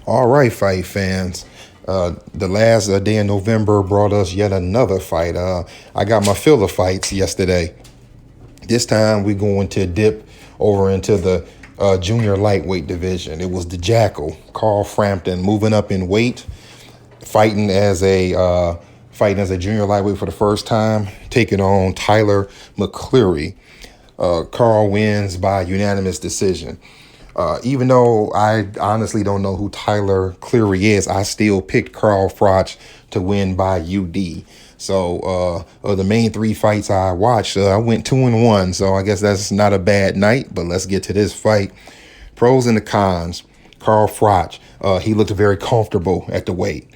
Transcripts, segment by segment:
All right, fight fans. The last day in November brought us yet another fight. I got my fill of fights yesterday. This time we're going to dip over into the junior lightweight division. It was the Jackal, Carl Frampton, moving up in weight, fighting as a junior lightweight for the first time, taking on Tyler McCreary. Carl wins by unanimous decision. Even though I honestly don't know who Tyler Cleary is, I still picked Carl Froch to win by UD. So the main three fights I watched, I went 2-1. So I guess that's not a bad night. But let's get to this fight. Pros and the cons. Carl Froch, he looked very comfortable at the weight.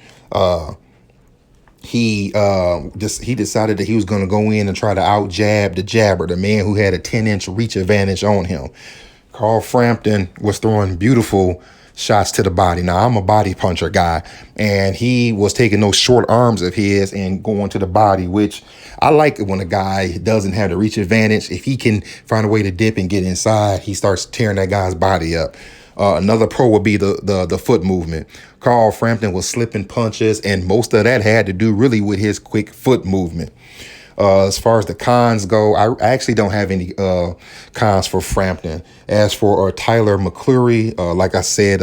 He decided that he was going to go in and try to out jab the jabber, the man who had a 10-inch reach advantage on him. Carl Frampton was throwing beautiful shots to the body. Now, I'm a body puncher guy, and he was taking those short arms of his and going to the body, which I like it when a guy doesn't have the reach advantage. If he can find a way to dip and get inside, he starts tearing that guy's body up. Another pro would be the foot movement. Carl Frampton was slipping punches, and most of that had to do really with his quick foot movement. As far as the cons go, I actually don't have any cons for Frampton. As for Tyler McCreary, like I said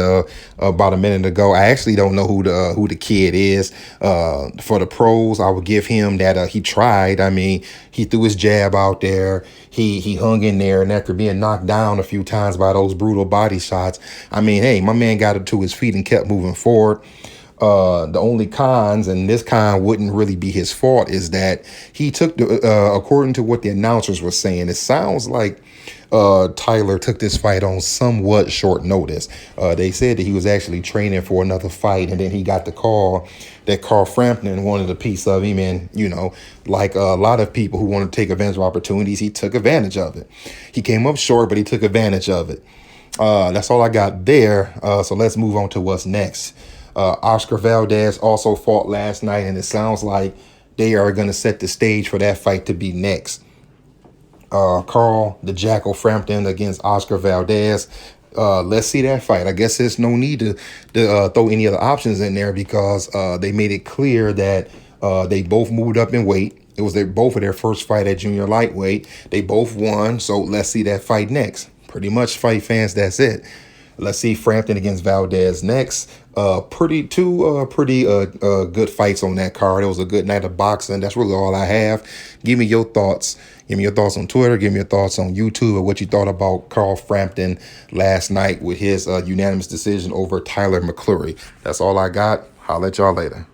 about a minute ago, I actually don't know who the kid is. For the pros, I would give him that he tried. I mean, he threw his jab out there. He hung in there, and after being knocked down a few times by those brutal body shots, I mean, hey, my man got up to his feet and kept moving forward. The only cons, and this con wouldn't really be his fault, is that he took according to what the announcers were saying, it sounds like Tyler took this fight on somewhat short notice. They said that he was actually training for another fight, and then he got the call that Carl Frampton wanted a piece of him. And, you know, like a lot of people who want to take advantage of opportunities, he took advantage of it. He came up short, but he took advantage of it. That's all I got there. So let's move on to what's next. Oscar Valdez also fought last night, and it sounds like they are going to set the stage for that fight to be next. Carl the Jackal Frampton against Oscar Valdez. Let's see that fight. I guess there's no need to throw any other options in there because they made it clear that they both moved up in weight. It was both of their first fight at junior lightweight. They both won, so let's see that fight next. Pretty much, fight fans, that's it. Let's see Frampton against Valdez next. Pretty good fights on that card. It was a good night of boxing. That's really all I have. Give me your thoughts. Give me your thoughts on Twitter. Give me your thoughts on YouTube or what you thought about Carl Frampton last night with his unanimous decision over Tyler McCreary. That's all I got. I'll let y'all later.